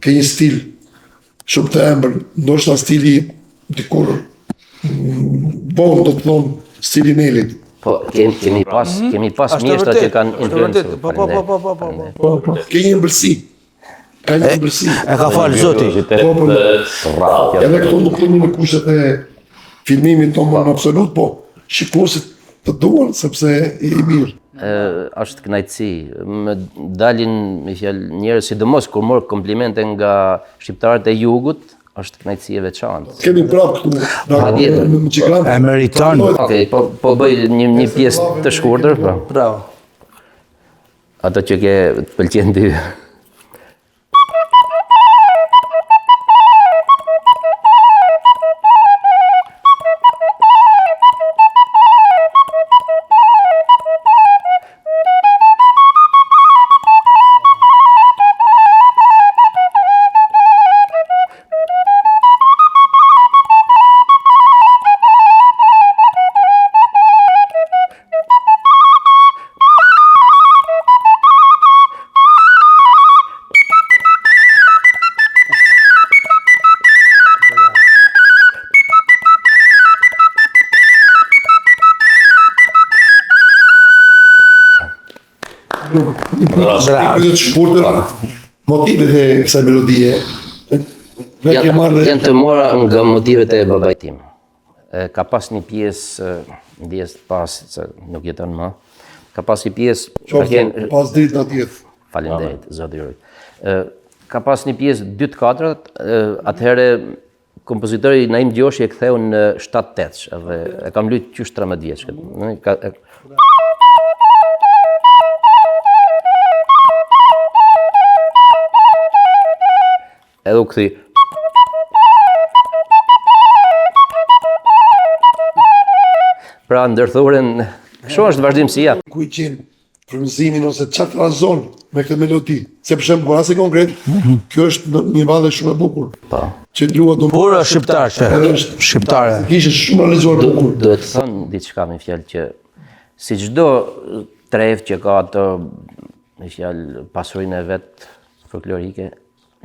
ke një stil shumë të embël, ndoshta stili dikur bon, do të thonë stili Nelit. Po, kemi pas mjeshtra që kanë influencë. Po, ke një ëmbëlsi. Ka një ëmbëlsi. E ka falë Zoti. Edhe këto nuk kemi në kushtet e filmimit tonë në absolut, po shikuesit të duan sepse i mirë. Është kënaqësi. Më dalin me fjalë njerëz, sidomos kur mor komplimente nga shqiptarët e jugut, është kënaqësi e veçantë. Kemi prapë këtu në Çikran. E meriton. Okej, po bëj një pjesë të shkurtër, po. Bravo. Ato që ke të pëlqen ty. Motivet e kësaj melodie janë të mora nga motivet e babait tim. Ka pas një pjesë, ndjes pas se nuk jeton më. Ka pas një pjesë pas dritë në tjetë. Faleminderit, Zoti i ruaj. Ka pas një pjesë 2/4, atëherë kompozitori Naim Gjoshi e ktheu në 7/8 edhe e kam luajtur qysh 13 vjeç. Edhe u kthi. Pra ndërthuren, kështu është vazhdimësia. Ku i qenë frymëzimin ose çfarë razon me këtë melodi? Se për shembull, rasti konkret, kjo është një valle shumë e bukur. Po. Që luat do Pura shqiptar, shqiptare. Kishte shumë realizuar bukur. Duhet të thënë diçka me fjalë që si çdo tref që ka ato me fjalë pasurinë e vet folklorike,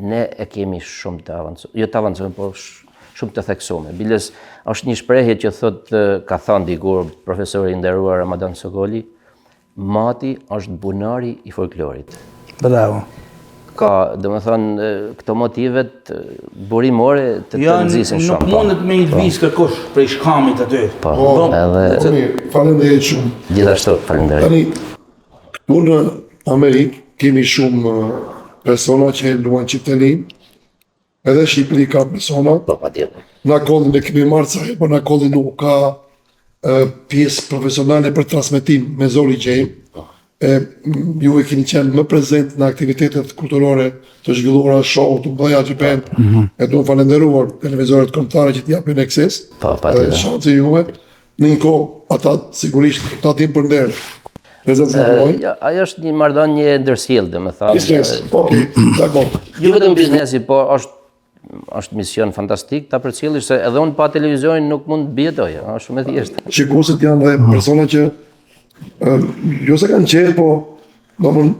ne e kemi shumë të avancuar, jo të avancuar, po shumë të theksuar. Biles është një shprehje që ka thënë dikur profesori i nderuar Ramadan Sokoli, mati është bunari i folklorit. Bravo. Ka, domethënë, këto motivet burimore të nxisin shumë. Nuk mundet me i lviz kërkosh prej shkamit aty. Po, edhe faleminderit shumë. Gjithashtu, faleminderit. Tani këtu në Amerikë kemi shumë persona që luan çiftëni. Edhe Shqipëri ka persona. Po, patjetër. Në kollin e kemi marrë sa po në kollin nuk ka pjesë profesionale për transmetim me Zori Gjejm. Ju e keni qenë më prezent në aktivitetet kulturore të zhvilluara show të mëdha Japan. E duam falenderuar televizorët kombëtare që t'japin akses. Po, patjetër. Shansi juve. Në një kohë ata sigurisht ta tim për nder. Ajo është një marrëdhënie ndërsjellë, domethënë. Biznes, po, dakor. Jo vetëm biznesi, po është mision fantastik ta përcjellësh se edhe unë pa televizorin nuk mund të bjetoj, është shumë e thjeshtë. Shikuesit janë dhe persona që jo se kanë qenë, po domthon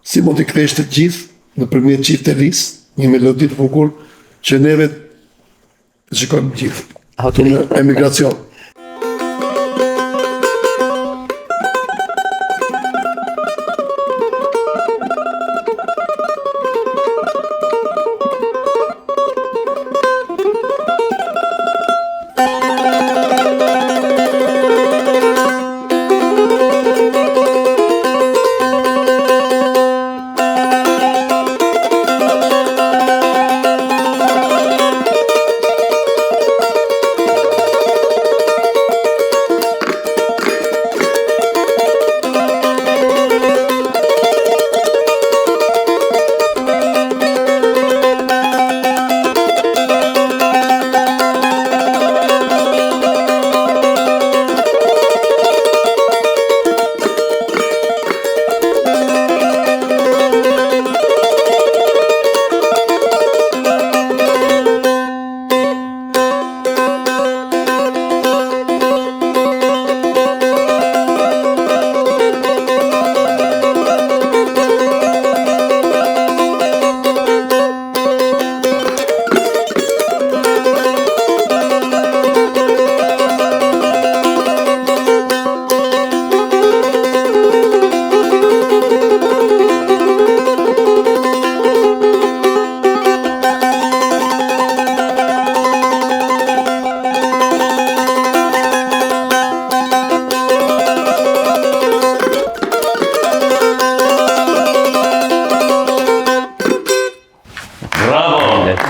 si mund t'i kthesh të gjithë nëpërmjet çiftelis, një melodi të bukur që neve shikojmë gjithë. Në emigracion.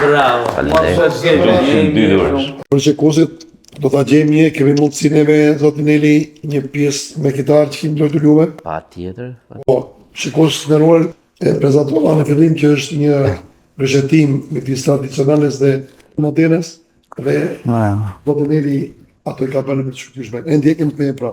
Bravo. Faleminderit. Për qekusit, do ta gjejmë një, kemi mundësinë me zotin Neli një pjesë me kitarë që kemi luajtur juve. Patjetër. Po, shikues të nderuar, e prezantova në fillim që është një rrëshetim midis tradicionales dhe modernes dhe zotin Neli ato i ka bërë me të shkëlqyeshme. E ndjekim me pra.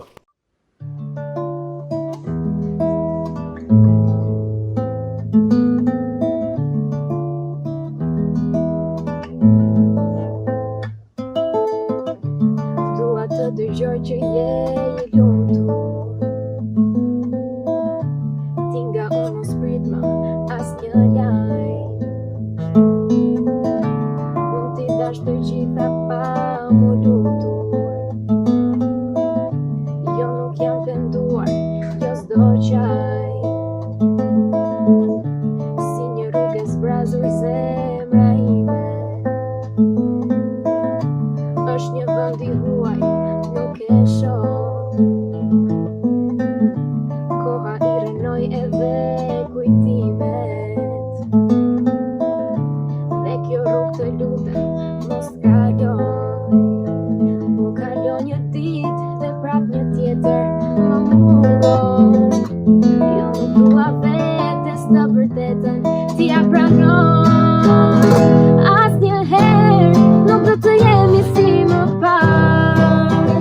Dua të dëgjoj që je i lumtur. Ti nga unë mos prit më asnjë lajm. Unë t'i dash të gjitha pa mu lutur. Jo nuk jam penduar, jo s'do qaj. Si një rrugë e zbrazur zemra ime. Është një vend i huaj, nuk e shoh. Koha i rënoi edhe kujtimet. Dhe kjo rrugë të lutem, mos kaloj. Po kalon një ditë dhe prap një tjetër më mungon. Jo nuk dua vetes të vërtetën, ti ja pranoj. Asnjëherë nuk do të jemi si më parë.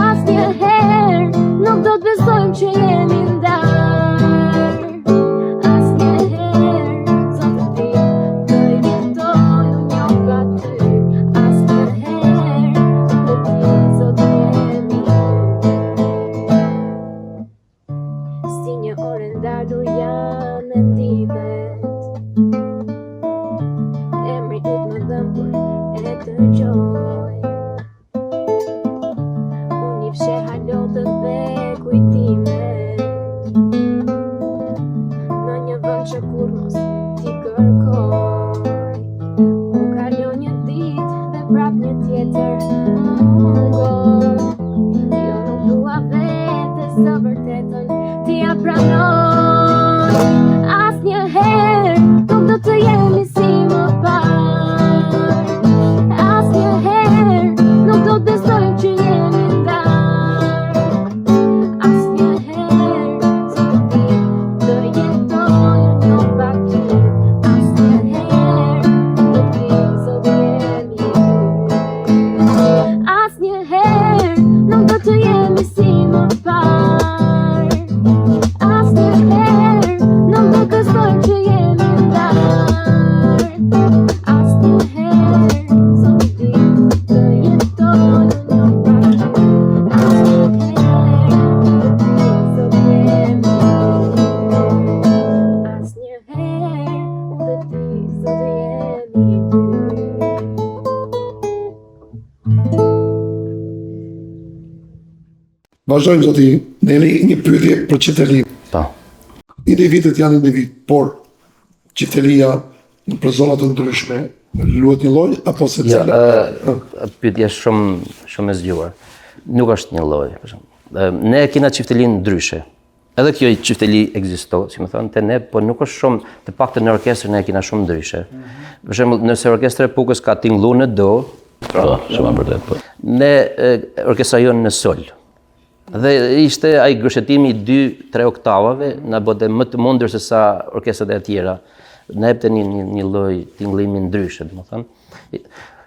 Asnjëherë nuk do të besojmë që jemi ndarë. Asnjëherë, zotë ti, të jetoj unë jo pa ty. Asnjëherë, zotë ti, zotë jemi ty. Si një orë ndalur janë mendimet. Emri yt më dhëmbur e dëgjoj. Unë i fsheh halotët dhe kujtimet. Në një vend që kur mos ti kërkoj. Po kalon një ditë dhe prap një tjetër më mungon. Jo nuk dua vetes të vërtetën, ti ja pranoj. Asnjëherë nuk do të jemi si më parë. Asnjëherë nuk do të besojmë që jemi ndarë. Asnjëherë, zotë ti, të jetoj unë jo pa ty. Asnjëherë, zotë ti, zotë jemi ty. Asnjëherë nuk do të jemi si më parë. Asnjëherë nuk do të besojmë që jemi ndarë. Asnjëherë, zotë ti, të jetoj unë jo pa ty. Asnjëherë, zotë ti, zotë jemi ty. Asnjëherë, zotë ti, zotë jemi ty. Vazhdojmë zoti Neli, një pyetje për çiftelinë. Po. Individet janë individ, por çiftelia për zona të ndryshme luhet një lloj apo se Ja, cila? pyetje shumë e zgjuar. Nuk është një lloj, për shembull. Ne kena çiftelinë ndryshe. Edhe kjo çifteli ekziston, si më thonë, te ne, po nuk është shumë, të paktën në orkestrën ne kena shumë ndryshe. Për shembull, nëse orkestra e Pukës ka tingëlluar në do, shumë vërtet, po. Ne orkestra jonë në sol. Dhe ishte ai gërshetimi i 2-3 oktavave, na bëte më të mundur se sa orkestrat e tjera. Na jepte një lloj tingëllimi ndryshe, domethënë.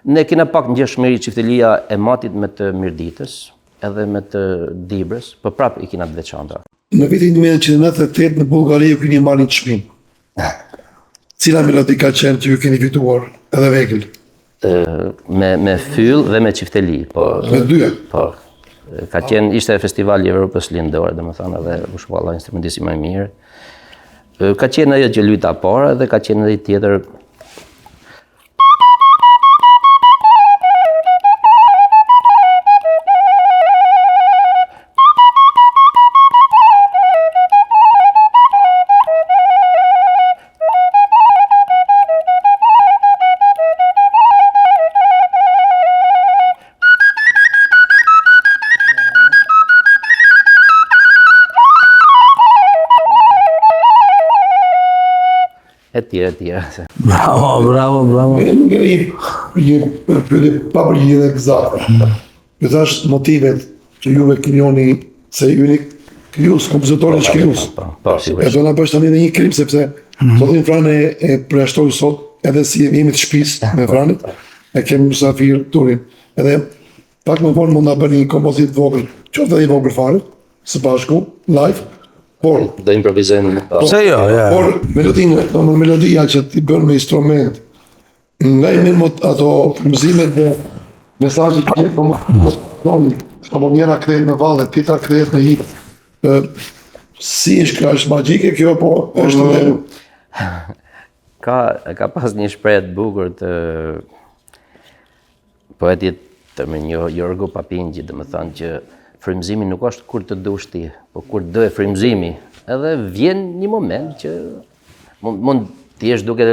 Ne kena pak ngjeshmëri çiftelia e Matit me të Mirditës, edhe me të Dibrës, por prap i kena të veçanta. Në vitin 1998 në Bullgari ju keni marrë një çmim. Cila melodi ka qenë që ju keni fituar edhe vegël? Me fyll dhe me çifteli, po. Me dyja. Po. Ka qenë, ishte festivali i Evropës lindore, domethënë, edhe u shpalla instrumentisti më i mirë. Ka qenë ajo që luajta para dhe ka qenë edhe tjetër. e tjera. Bravo. Një pyetje pa përgjigje eksakte. Ju thash motivet që juve krijoni se jeni krijues, kompozitorë që krijues. Po, E sigurisht. do na bësh tani edhe një krim sepse zotin Fran e përjashtoi sot edhe si jemi të shtëpisë me Franit, e kemi mysafir turin. Edhe pak më vonë mund na bëni një kompozit vogël, qoftë edhe i vogël fare, së bashku, live, por Do improvizojmë. Pse jo, ja. por melodia që ti bën me instrument, nga i mirë ato frymëzimet dhe mesazhet që po më apo njëra kthehet me valle, tjetra kthehet në hip. Si është kjo, është magjike kjo, po është edhe Ka pas një shprehje të bukur të poetit të me një Jorgo Papingji, domethënë që frymëzimi nuk është kur të dush ti, po kur do e frymëzimi. Edhe vjen një moment që mund ti jesh duke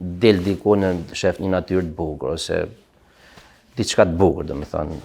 del diku në shef një natyrë të bukur ose diçka të bukur, domethënë.